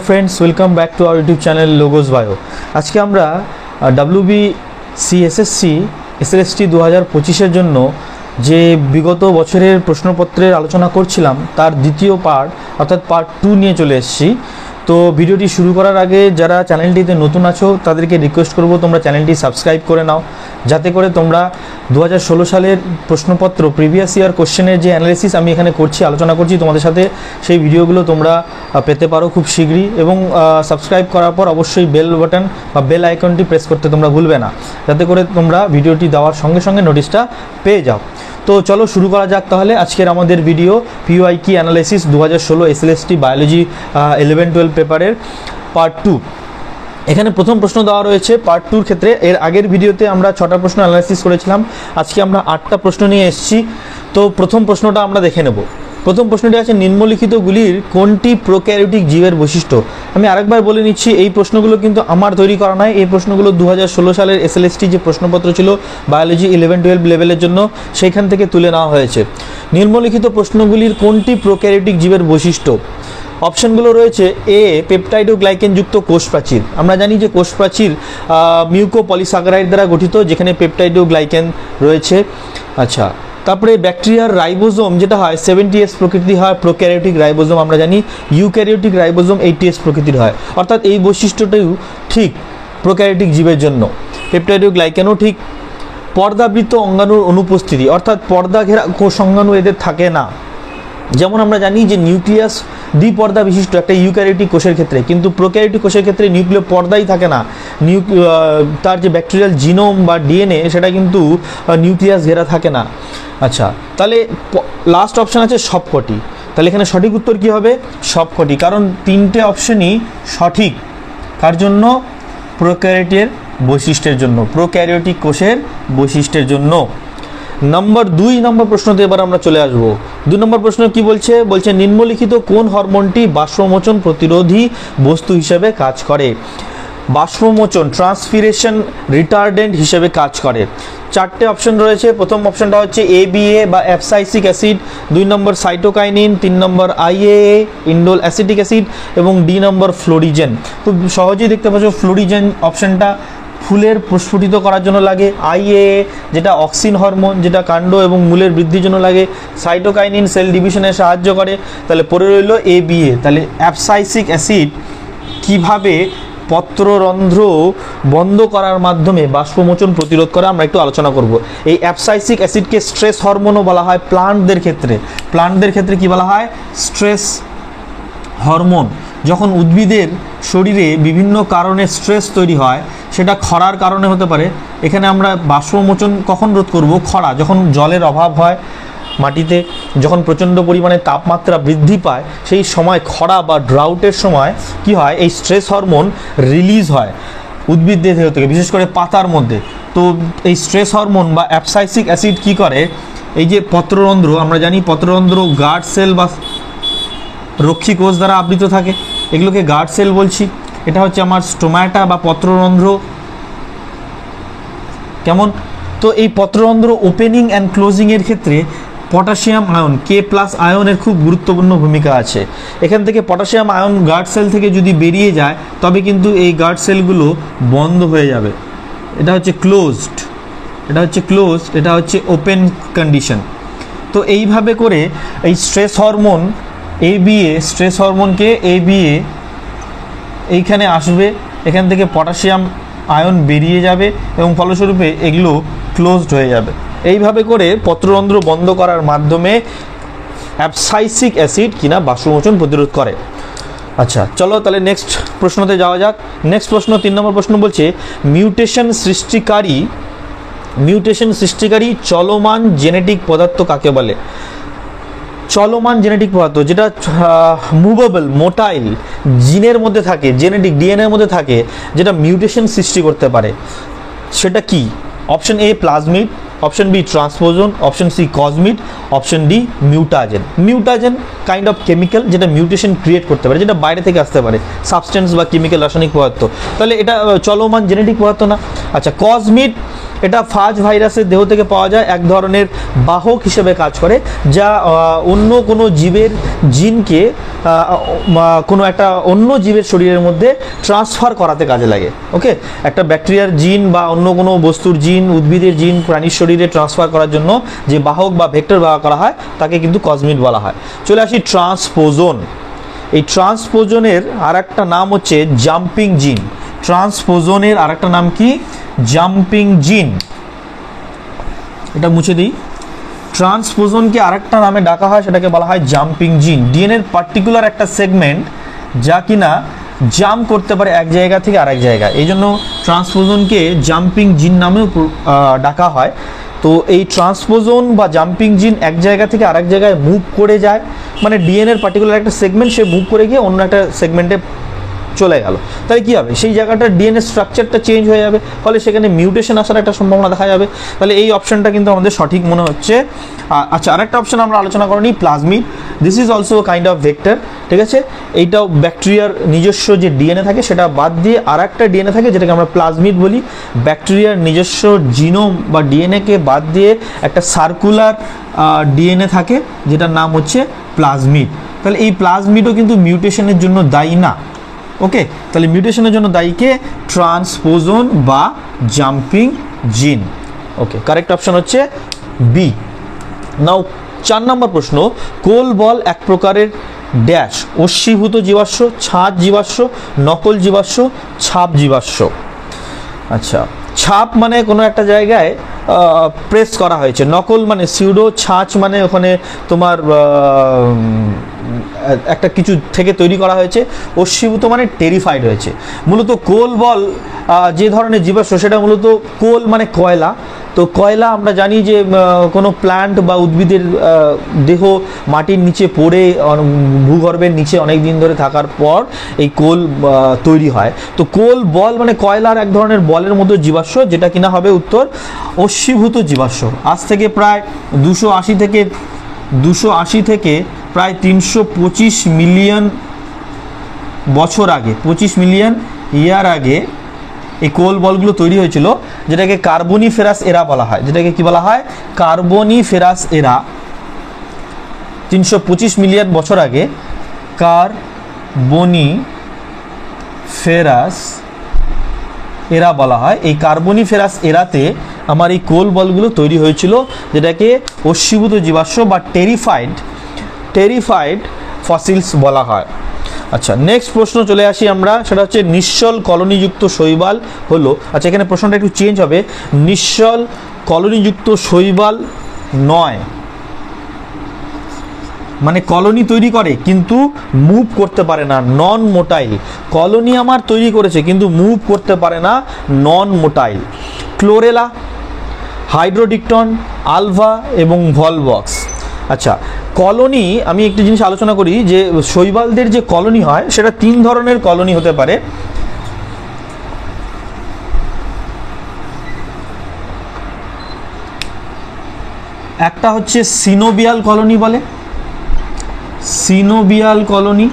Friends welcome back to our YouTube channel लोगोस बायो। आज के আমরা WBCSSC SLST 2025 জন্য যে বিগত বছরের প্রশ্নপত্রের আলোচনা করছিলাম তার দ্বিতীয় পার্ট অর্থাৎ পার্ট 2 নিয়ে চলে এসেছি। তো ভিডিওটি শুরু করার আগে যারা চ্যানেলটিতে নতুন আছো তাদেরকে রিকোয়েস্ট করব তোমরা চ্যানেলটি সাবস্ক্রাইব করে নাও, যাতে করে তোমরা 2016 সালের প্রশ্নপত্র প্রিভিয়াস ইয়ার কোশ্চেনের যে অ্যানালিসিস আমি এখানে করছি আলোচনা করছি তোমাদের সাথে, সেই ভিডিওগুলো তোমরা পেতে পারো খুব শীঘ্রই। এবং সাবস্ক্রাইব করার পর অবশ্যই বেল বাটন বা বেল আইকনটি প্রেস করতে তোমরা ভুলবে না, যাতে করে তোমরা ভিডিওটি দেওয়ার সঙ্গে সঙ্গে নোটিশটা পেয়ে যাও। তো চলো শুরু করা যাক তাহলে আজকের আমাদের video PYQ analysis 2016 SLST biology 11-12 পেপারের পার্ট 2। এখানে প্রথম প্রশ্ন দেওয়া রয়েছে পার্ট 2 এর ক্ষেত্রে। এর আগের ভিডিওতে আমরা 6টা প্রশ্ন অ্যানালাইসিস করেছিলাম, আজকে আমরা 8টা প্রশ্ন নিয়ে এসেছি। তো প্রথম প্রশ্নটা আমরা দেখে নেব। প্রথম প্রশ্নটি আছে নিম্নলিখিতগুলির কোনটি প্রোক্যারিওটিক জীবের বৈশিষ্ট্য। আমি আরেকবার বলে নিচ্ছি, এই প্রশ্নগুলো কিন্তু আমার তৈরি করা নয়, এই প্রশ্নগুলো 2016 সালের SLST যে প্রশ্নপত্র ছিল বায়োলজি 11-12 লেভেলের জন্য সেইখান থেকে তুলে নেওয়া হয়েছে। নিম্নলিখিত প্রশ্নগুলির কোনটি প্রোক্যারিওটিক জীবের বৈশিষ্ট্য। অপশনগুলো রয়েছে এ পেপটাইড ও গ্লাইকেনযুক্ত কোষ প্রাচীর। আমরা জানি যে কোষ প্রাচীর মিউকোপলিস্যাকারাইড দ্বারা গঠিত, যেখানে পেপটাইড ও গ্লাইকেন রয়েছে। আচ্ছা, তারপরে ব্যাকটেরিয়ার রাইবোজোম যেটা হয় 70S প্রকৃতির হয়, প্রোক্যারিওটিক রাইবোজোম আমরা জানি ইউক্যারিওটিক রাইবোজোম 80S প্রকৃতির হয়। অর্থাৎ এই বৈশিষ্ট্যটাও ঠিক প্রোক্যারিওটিক জীবের জন্য। পেপটাইড ও গ্লাইকেনও ঠিক। পর্দাবৃত অঙ্গাণুর অনুপস্থিতি, অর্থাৎ পর্দা ঘেরা কোষ অঙ্গাণু এদের থাকে না। যেমন আমরা জানি যে নিউক্লিয়াস দ্বিপর্দা বিশিষ্ট একটা ইউক্যারিওটিক কোষের ক্ষেত্রে, কিন্তু প্রোক্যারিওটিক কোষের ক্ষেত্রে নিউক্লিয় পর্দাই থাকে না। তার যে ব্যাকটেরিয়াল জিনোম বা DNA সেটা কিন্তু নিউক্লিয়াস ঘেরা থাকে না। আচ্ছা, তাহলে লাস্ট অপশান আছে সবকটি। তাহলে এখানে সঠিক উত্তর কি হবে? সবকটি, কারণ 3টে অপশনই সঠিক। কার জন্য? প্রোক্যারিওটের বৈশিষ্ট্যের জন্য, প্রোক্যারিওটিক কোষের বৈশিষ্ট্যের জন্য। দুই নম্বর প্রশ্নতে এবার আমরা চলে আসব। 2 নম্বর প্রশ্ন কি বলছে? বলছে নিম্নলিখিত কোন হরমোনটি বাষ্পমোচন প্রতিরোধী বস্তু হিসেবে কাজ করে। বাষ্পমোচন ট্রান্সপিরেশন রিটার্ডেন্ট হিসেবে কাজ করে। 4টে অপশন রয়েছে। প্রথম অপশনটা হচ্ছে ABA বা অ্যাবসাইসিক অ্যাসিড, 2 নম্বর সাইটোকাইনিন, 3 নম্বর IAA ইন্ডোল অ্যাসিটিক অ্যাসিড এবং D নম্বর ফ্লোরিজেন। খুব সহজেই দেখতে পাচ্ছ ফ্লোরিজেন অপশনটা ফুলের প্রস্ফুটিত করার জন্য লাগে, IAA যেটা অক্সিন হরমোন যেটা কাণ্ড এবং মূলের বৃদ্ধির জন্য লাগে, সাইটোকাইনিন সেল ডিভিশনে সাহায্য করে। তাহলে পড়ে রইল ABA। তাহলে অ্যাবসাইসিক অ্যাসিড কিভাবে পত্ররন্ধ্র বন্ধ করার মাধ্যমে বাষ্পমোচন প্রতিরোধ করে আমরা একটু আলোচনা করব। এই অ্যাবসাইসিক অ্যাসিডকে স্ট্রেস হরমোনও বলা হয় প্লান্টদের ক্ষেত্রে। প্লান্টদের ক্ষেত্রে কি বলা হয়? Stress hormone. যখন উদ্ভিদের শরীরে বিভিন্ন কারণে স্ট্রেস তৈরি হয়, সেটা খরার কারণে হতে পারে। এখানে আমরা বাষ্পমোচন কখন রোধ করব? খরা, যখন জলের অভাব হয় মাটিতে, যখন প্রচণ্ড পরিমাণে তাপমাত্রা বৃদ্ধি পায়, সেই সময় খরা বা ড্রাউটের সময় কি হয়? এই স্ট্রেস হরমোন রিলিজ হয় উদ্ভিদদের দেহ থেকে, বিশেষ করে পাতার মধ্যে। তো এই স্ট্রেস হরমোন বা অ্যাবসাইসিক অ্যাসিড কি করে? এই যে পত্ররন্ধ্র, আমরা জানি পত্ররন্ধ্র গার্ড সেল বা রক্ষী কোষ দ্বারা আবৃত থাকে, এগুলোকে গার্ড সেল বলছি। এটা হচ্ছে আমার স্টোমাটা বা পত্ররন্ধ্র। কেমন? তো এই পত্ররন্ধ্র ওপেনিং অ্যান্ড ক্লোজিংয়ের ক্ষেত্রে পটাশিয়াম আয়ন K+ আয়নের খুব গুরুত্বপূর্ণ ভূমিকা আছে। এখান থেকে পটাশিয়াম আয়ন গার্ড সেল থেকে যদি বেরিয়ে যায় তবে কিন্তু এই গার্ড সেলগুলো বন্ধ হয়ে যাবে। এটা হচ্ছে ক্লোজড, এটা হচ্ছে ক্লোজড, এটা হচ্ছে ওপেন কন্ডিশন। তো এইভাবে করে এই স্ট্রেস হরমোন ABA, স্ট্রেস হরমোনকে ABA এইখানে আসবে, এখান থেকে পটাশিয়াম আয়ন বেরিয়ে যাবে এবং ফলস্বরূপে এগুলো ক্লোজড হয়ে যাবে। এইভাবে করে পত্ররন্ধ্র বন্ধ করার মাধ্যমে অ্যাবসাইসিক অ্যাসিড কিনা বাষ্পমোচন প্রতিরোধ করে। আচ্ছা, চলো তাহলে নেক্সট প্রশ্নতে যাওয়া যাক। নেক্সট প্রশ্ন 3 নম্বর প্রশ্ন বলছে মিউটেশন সৃষ্টিকারী চলমান জেনেটিক পদার্থ কাকে বলে। চলমান জেনেটিক পদার্থ যেটা মুভেবল মোটাইল জিনের মধ্যে থাকে, জেনেটিক DNA এর মধ্যে থাকে, যেটা মিউটেশন সৃষ্টি করতে পারে, সেটা কি? Option A plasmid, option B transposon, option C cosmid, option D mutagen. Mutagen kind of chemical যেটা মিউটেশন ক্রিয়েট করতে পারে, যেটা বাইরে থেকে আসতে পারে, সাবস্টেন্স বা কেমিক্যাল রাসায়নিক পদার্থ, তাহলে এটা চলমান জেনেটিক পদার্থ না। আচ্ছা কসমিড এটা ফাজ ভাইরাসের দেহ থেকে পাওয়া যায়, এক ধরনের বাহক হিসেবে কাজ করে, যা অন্য কোনো জীবের জিনকে কোনো একটা অন্য জীবের শরীরের মধ্যে ট্রান্সফার করাতে কাজে লাগে। ওকে, একটা ব্যাকটেরিয়ার জিন বা অন্য কোনো বস্তুর জিন, উদ্ভিদের জিন প্রাণীর শরীরে ট্রান্সফার করার জন্য যে বাহক বা ভেক্টর ব্যবহার করা হয় তাকে কিন্তু কসমিড বলা হয়। চলে আসি ট্রান্সপোজন। এই ট্রান্সপোজনের আর একটা নাম হচ্ছে জাম্পিং জিন। ট্রান্সপোজনের আর একটা নাম কি? জাম্পিং জিন। এটা মুছে দিই। ট্রান্সপোজনকে আরেকটা নামে ডাকা হয়, সেটাকে বলা হয় জাম্পিং জিন। ডিএনএর পার্টিকুলার একটা সেগমেন্ট যা কিনা জাম্প করতে পারে এক জায়গা থেকে আরেক জায়গায়, এই জন্য ট্রান্সপোজনকে জাম্পিং জিন নামেও ডাকা হয়। তো এই ট্রান্সপোজন বা জাম্পিং জিন এক জায়গা থেকে আরেক জায়গায় মুভ করে যায়, মানে ডিএনএর পার্টিকুলার একটা সেগমেন্ট সে মুভ করে গিয়ে অন্য একটা সেগমেন্টে চলে গেল, তাহলে কী হবে? সেই জায়গাটার ডিএনএ স্ট্রাকচারটা চেঞ্জ হয়ে যাবে, ফলে সেখানে মিউটেশন আসার একটা সম্ভাবনা দেখা যাবে। তাহলে এই অপশনটা কিন্তু আমাদের সঠিক মনে হচ্ছে। আচ্ছা, আরেকটা অপশন আমরা আলোচনা করিনি, plasmid. This is also kind of vector, ঠিক আছে? এইটাও ব্যাকটেরিয়ার নিজস্ব যে ডিএনএ থাকে সেটা বাদ দিয়ে আর একটা ডিএনএ থাকে যেটাকে আমরা প্লাজমিড বলি। ব্যাকটেরিয়ার নিজস্ব জিনোম বা ডিএনএকে বাদ দিয়ে একটা সার্কুলার ডিএনএ থাকে যেটার নাম হচ্ছে প্লাজমিড। তাহলে এই প্লাজমিডও কিন্তু মিউটেশনের জন্য দায়ী না। ওকে, তাহলে মিউটেশনের জন্য দায়ীকে ট্রান্সপোজন বা জাম্পিং জিন। ওকে, কারেক্ট অপশন হচ্ছে বি। নাও 4 নম্বর প্রশ্ন, কোল বল এক প্রকারের ড্যাশ অশ্বীভূত জীবাশ্ম, ছাঁচ জীবাশ্ম, নকল জীবাশ্ম, ছাপ জীবাশ্ম। আচ্ছা, ছাপ মানে কোনো একটা জায়গায় প্রেস করা হয়েছে, নকল মানে সিউডো, ছাঁচ মানে ওখানে তোমার একটা কিছু থেকে তৈরি করা হয়েছে, অশ্বীভূত মানে টেরিফাইড হয়েছে। মূলত কোল বল যে ধরনের জীবাশ্ম সেটা মূলত কোল মানে কয়লা। তো কয়লা আমরা জানি যে কোনো প্ল্যান্ট বা উদ্ভিদের দেহ মাটির নিচে পড়ে ভূগর্ভের নিচে অনেক দিন ধরে থাকার পর এই কোল তৈরি হয়। তো কোল বল মানে কয়লার এক ধরনের বলের মতো জীবাশ্ম, যেটা কিনা হবে উত্তর অশ্বীভূত জীবাশ্ম। আজ থেকে প্রায় 280 থেকে প্রায় 325 মিলিয়ন বছর আগে, 25 মিলিয়ন ইয়ার আগে এই কোল বলগুলো তৈরি হয়েছিল, যেটাকে কার্বনিফেরাস এরা বলা হয়। যেটাকে কি বলা হয়? কার্বনিফেরাস এরা। 325 মিলিয়ন বছর আগে কার্বনিফেরাস এরা বলা হয়। এই কার্বনিফেরাস এরাতে আমার এই কোল বলগুলো তৈরি হয়েছিল, যেটাকে অশ্বীভূত জীবাশ্ম বা টেরিফাইড ফসিলস বলা হয়। আচ্ছা, নেক্সট প্রশ্ন চলে আসি আমরা, সেটা হচ্ছে নিশ্চল কলোনিযুক্ত শৈবাল হলো। আচ্ছা, এখানে প্রশ্নটা একটু চেঞ্জ হবে, নিশ্চল কলোনিযুক্ত শৈবাল নয়, মানে কলোনি তৈরি করে কিন্তু মুভ করতে পারে না, নন মোটাইল। কলোনি আমার তৈরি করেছে কিন্তু মুভ করতে পারে না, নন মোটাইল। ক্লোরেলা, হাইড্রোডিকটন, আলভা এবং ভলভক্স। আচ্ছা, কলোনি আমি একটি জিনিস আলোচনা করি যে শৈবালদের যে কলোনি হয় সেটা 3 ধরনের কলোনি হতে পারে। একটা হচ্ছে সিনোবিয়াল কলোনি বলে, সিনোবিয়াল কলোনি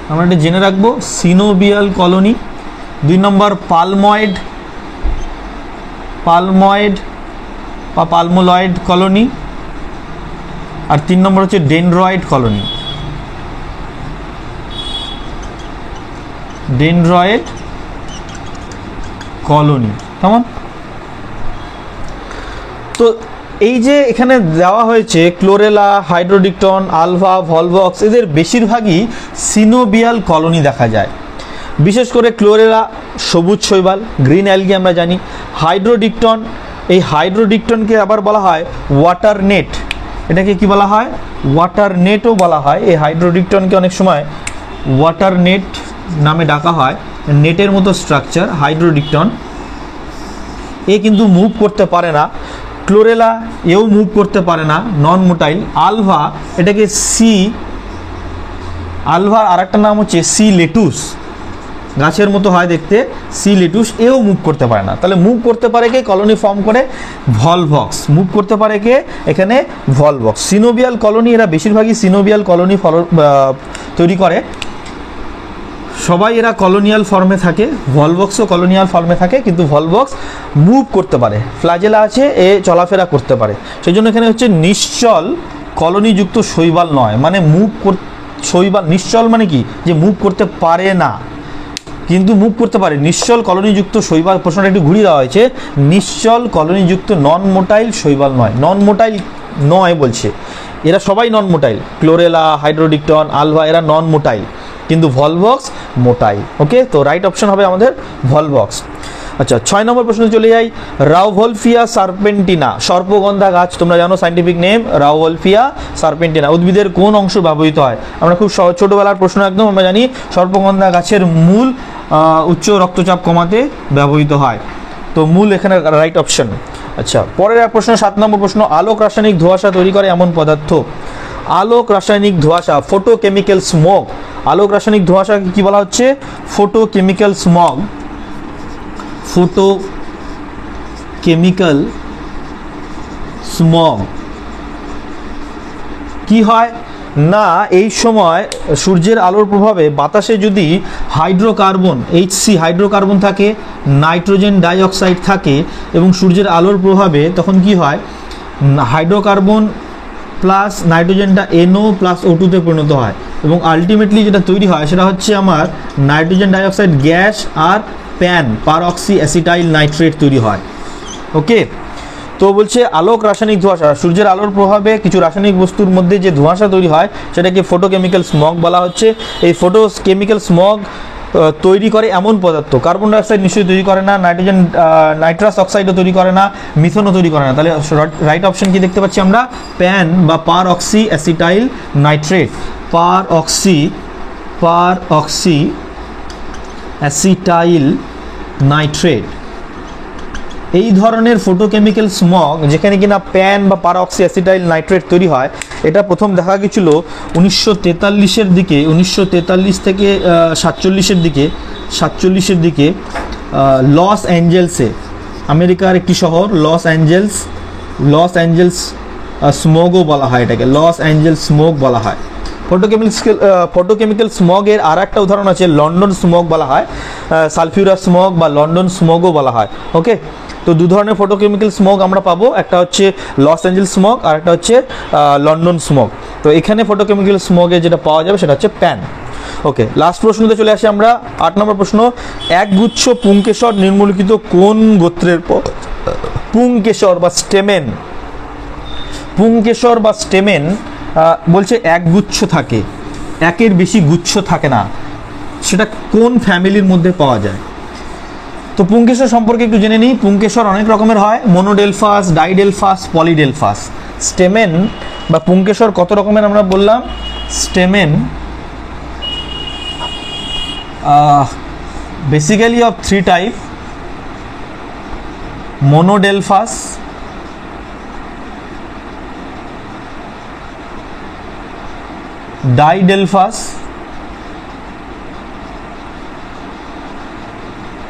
আমরা এটা জেনে রাখবো, সিনোবিয়াল কলোনি। 2 নম্বর পালময়েড বা পালমোলয়েড কলোনি। আর 3 নম্বর হচ্ছে ডেনড্রয়েড কলোনি। ডেনড্রয়েড কলোনি, কেমন? তো এই যে এখানে দেওয়া হয়েছে ক্লোরেলা, হাইড্রোডিকটন, আলভা, ভলভক্স, এদের বেশিরভাগই সিনোবিয়াল কলোনি দেখা যায়। বিশেষ করে ক্লোরেলা সবুজ শৈবাল, গ্রিন অ্যালগি আমরা জানি। হাইড্রোডিকটন, এই হাইড্রোডিকটনকে আবার বলা হয় ওয়াটার নেট। এটাকে কি বলা হয়? ওয়াটার নেটও বলা হয়। এই হাইড্রোডিকটনকে অনেক সময় ওয়াটার নেট নামে ডাকা হয়, নেটের মতো স্ট্রাকচার হাইড্রোডিকটন। এ কিন্তু মুভ করতে পারে না। ক্লোরেলা এও মুভ করতে পারে না, নন মোটাইল। আলভা, এটাকে আলভার আর একটা নাম হচ্ছে সি লেটুস। গাছের মতো হয় দেখতে, সি লেটুস, এও মুভ করতে পারে না। তাহলে মুভ করতে পারে কে? কলোনি ফর্ম করে ভলভক্স। মুভ করতে পারে কে? এখানে ভলভক্স। সিনোবিয়াল কলোনি, এরা বেশিরভাগই সিনোবিয়াল কলোনি তৈরি করে, সবাই এরা কলোনিয়াল ফর্মে থাকে, ভলভক্সও কলোনিয়াল ফর্মে থাকে, কিন্তু ভলভক্স মুভ করতে পারে, ফ্ল্যাজেলা আছে, এ চলাফেরা করতে পারে। সেই জন্য এখানে হচ্ছে নিশ্চল কলোনিযুক্ত শৈবাল নয়, মানে শৈবাল নিশ্চল মানে কি? যে মুভ করতে পারে না, কিন্তু মুভ করতে পারে। নিশ্চল কলোনিযুক্ত শৈবাল, প্রশ্নটা একটু ঘুরিয়ে দেওয়া হয়েছে, নিশ্চল কলোনিযুক্ত নন মোটাইল শৈবাল নয়, নন মোটাইল নয় বলছে, এরা সবাই নন মোটাইল। ক্লোরেলা, হাইড্রোডিকটন, আলভা, এরা নন মোটাইল, কিন্তু ভলভক্স মোটাইল। ওকে, তো রাইট অপশন হবে আমাদের ভলভক্স। আচ্ছা, 6 নম্বর প্রশ্ন চলে যাই। রাউভলফিয়া সার্পেন্টিনা, সর্পগন্ধা গাছ, তোমরা জানো সাইন্টিফিক নেম রাউভলফিয়া সার্পেন্টিনা, উদ্ভিদের কোন অংশ ব্যবহৃত হয়? আমরা খুব ছোটোবেলার প্রশ্ন একদম আমরা জানি, সর্পগন্ধা গাছের মূল উচ্চ রক্তচাপ কমাতে ব্যবহৃত হয়, তো মূল এখানে রাইট অপশন। আচ্ছা, পরের এক প্রশ্ন, 7 নম্বর প্রশ্ন, আলোক রাসায়নিক ধোঁয়াশা তৈরি করে এমন পদার্থ। আলোক রাসায়নিক ধোঁয়াশা, ফোটোকেমিক্যাল স্মগ। আলোক রাসায়নিক ধোঁয়াশাকে কি বলা হচ্ছে? ফোটোকেমিক্যাল স্মগ। ফোটোকেমিক্যাল স্মগ কি হয় না, এই সময় সূর্যের আলোর প্রভাবে বাতাসে যদি হাইড্রোকার্বন, এইচসি হাইড্রোকার্বন থাকে, নাইট্রোজেন ডাইঅক্সাইড থাকে, এবং সূর্যের আলোর প্রভাবে তখন কি হয়, হাইড্রোকার্বন প্লাস নাইট্রোজেনটা NO প্লাস O2তে পরিণত হয়, এবং আলটিমেটলি যেটা তৈরি হয় সেটা হচ্ছে আমার নাইট্রোজেন ডাইঅক্সাইড গ্যাস আর প্যান পারঅক্সি অ্যাসিটাইল নাইট্রেট তৈরি হয়। ওকে, তো বলছে আলোক রাসায়নিক ধোঁয়াশা, সূর্যের আলোর প্রভাবে কিছু রাসায়নিক বস্তুর মধ্যে যে ধোঁয়াশা তৈরি হয় সেটাকে ফোটোকেমিক্যাল স্মগ বলা হচ্ছে। এই ফোটোকেমিক্যাল স্মগ তৈরি করে এমন পদার্থ, কার্বন ডাইঅক্সাইড নিশ্চয়ই তৈরি করে না, নাইট্রাস অক্সাইডও তৈরি করে না, মিথনও তৈরি করে না। তাহলে রাইট অপশন কি দেখতে পাচ্ছি আমরা? প্যান বা পারঅক্সি অ্যাসিটাইল নাইট্রেট, পারঅক্সি অ্যাসিটাইল নাইট্রেট। এই ধরনের ফোটোকেমিক্যাল স্মগ যেখানে কিনা প্যান বা পারঅক্সি অ্যাসিটাইল নাইট্রেট তৈরি হয়, এটা প্রথম দেখা গেছিল 1943-এর দিকে, 1943 থেকে 47-এর দিকে লস অ্যাঞ্জেলসে, আমেরিকার একটি শহর লস অ্যাঞ্জেলস স্মোগও বলা হয়, এটাকে লস অ্যাঞ্জেলস স্মোগ বলা হয়। ফোটোকেমিক্যাল স্মগের আর একটা উদাহরণ আছে, লন্ডন স্মোগ বলা হয়, সালফিউরাস স্মোগ বা লন্ডন স্মোগও বলা হয়। ওকে, তো দু ধরনের ফোটোকেমিক্যাল স্মোগ আমরা পাবো, একটা হচ্ছে লস অ্যাঞ্জেলস স্মোগ আর একটা হচ্ছে লন্ডন স্মোগ। তো এখানে ফোটোকেমিক্যাল স্মোগে যেটা পাওয়া যাবে সেটা হচ্ছে প্যান। ওকে, লাস্ট প্রশ্নতে চলে আসি আমরা, 8 নম্বর প্রশ্ন, একগুচ্ছ পুংকেশর নিম্নলিখিত কোন গোত্রের? পুংকেশর বা স্টেমেন বলছে একগুচ্ছ থাকে, একের বেশি গুচ্ছ থাকে না, সেটা কোন ফ্যামিলির মধ্যে পাওয়া যায়? তো পুংকেশর সম্পর্কে একটু জেনে নিই। পুংকেশর অনেক রকমের হয়, মোনোডেলফাস, ডাইডেলফাস, পলিডেলফাস। স্টেমেন বা পুংকেশর কত রকমের আমরা বললাম? স্টেমেন বেসিক্যালি অফ 3 টাইপ, মোনোডেলফাস, ডাইডেলফাস,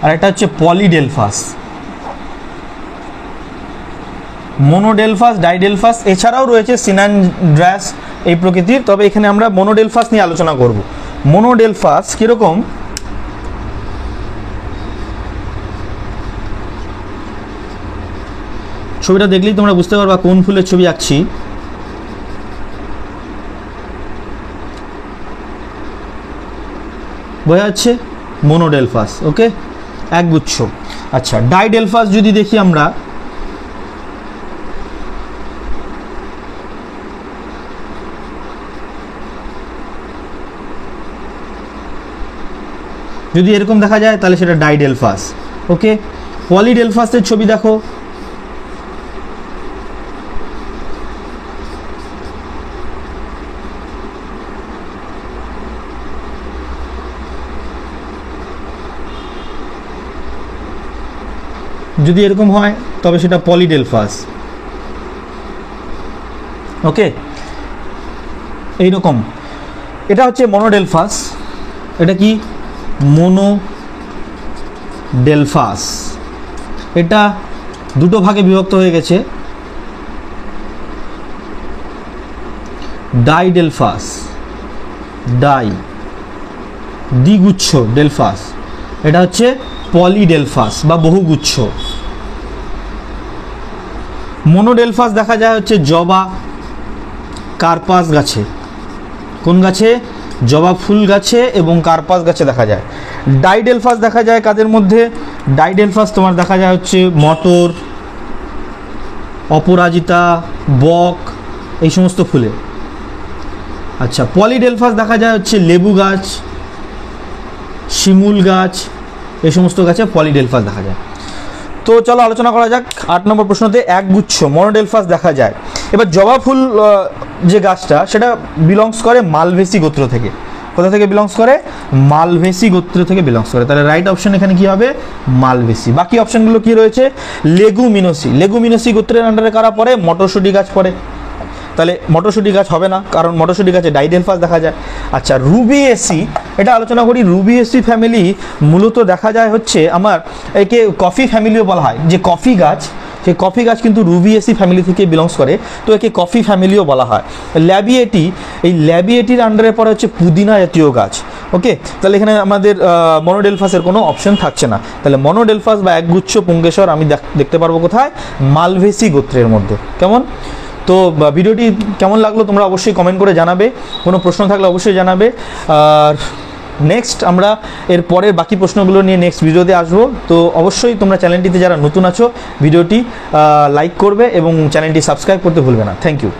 আর একটা হচ্ছে পলিডেলফাস। মোনোডেলফাস, ডাইডেলফাস, এছাড়াও রয়েছে সিনানড্রাস এই প্রকৃতির, তবে এখানে আমরা মোনোডেলফাস নিয়ে আলোচনা করব। মোনোডেলফাস কিরকম? ছবিটা দেখলেই তোমরা বুঝতে পারবা কোন ফুলের ছবি আঁকছি। বোঝা যাচ্ছে? মোনোডেলফাস। ওকে, একগুচ্ছ। আচ্ছা, ডাইডেলফাস যদি দেখি আমরা, যদি এরকম দেখা যায় তাহলে সেটা ডাইডেলফাস। ওকে, পলিডেলফাসের ছবি দেখো, যদি এরকম হয় তবে সেটা পলিডেলফাস। ওকে, এইরকম। এটা হচ্ছে মোনোডেলফাস। এটা কি? ডেলফাস। এটা দুটো ভাগে বিভক্ত হয়ে গেছে, ডাইডেলফাস, ডাই দ্বিগুচ্ছ ডেলফাস, এটা হচ্ছে পলিডেলফাস বা বহুগুচ্ছ। মনোডেলফাস দেখা যায় হচ্ছে জবা, কার্পাস গাছে। কোন গাছে? জবা ফুল গাছে এবং কার্পাস গাছে দেখা যায়। ডাইডেলফাস দেখা যায় কাদের মধ্যে? ডাইডেলফাস তোমার দেখা যায় হচ্ছে মটর, অপরাজিতা, বক, এই সমস্ত ফুলে। আচ্ছা, পলিডেলফাস দেখা যায় হচ্ছে লেবু গাছ, শিমুল গাছ, এই সমস্ত গাছে পলিডেলফাস দেখা যায়। তো চলো আলোচনা করা যাক 8 নম্বর প্রশ্নতে। একগুচ্ছ মনোডেলফাস দেখা যায়। এবার জবা ফুল যে গাছটা সেটা বিলংস করে মালভেসি গোত্র থেকে। কোথা থেকে বিলংস করে? মালভেসি গোত্র থেকে বিলংস করে। তাহলে রাইট অপশন এখানে কি হবে? মালভেসি। বাকি অপশনগুলো কি রয়েছে? লেগুমিনোসি। লেগুমিনোসি গোত্রের আন্ডারে কারা পড়ে? মটরশুঁটি গাছ পড়ে। তাহলে মটরশুঁটি গাছ হবে না, কারণ মটরশুঁটি গাছে ডাইডেলফাস দেখা যায়। আচ্ছা, রুবিয়েসি, এটা আলোচনা করি। রুবিয়েসি ফ্যামিলি মূলত দেখা যায় হচ্ছে আমার একে কফি ফ্যামিলিও বলা হয়। যে কফি গাছ, সেই কফি গাছ কিন্তু রুবিয়েসি ফ্যামিলি থেকে বিলংস করে, তো একে কফি ফ্যামিলিও বলা হয়। ল্যাবিয়েটি, এই ল্যাবিয়েটির আন্ডারে পড়ে হচ্ছে পুদিনা জাতীয় গাছ। ওকে, তাহলে এখানে আমাদের মনোডেলফাসের কোনো অপশন থাকছে না। তাহলে মনোডেলফাস বা একগুচ্ছ পুঙ্গেশ্বর আমি দেখতে পারবো কোথায়? মালভেসি গোত্রের মধ্যে। কেমন? তো ভিডিওটি কেমন লাগলো তোমরা অবশ্যই কমেন্ট করে জানাবে। কোনো প্রশ্ন থাকলে অবশ্যই জানাবে। আর নেক্সট আমরা এর পরের বাকি প্রশ্নগুলো নিয়ে নেক্সট ভিডিওতে আসবো। তো অবশ্যই তোমরা চ্যানেলটিতে যারা নতুন আছো ভিডিওটি লাইক করবে এবং চ্যানেলটি সাবস্ক্রাইব করতে ভুলবে না। Thank you.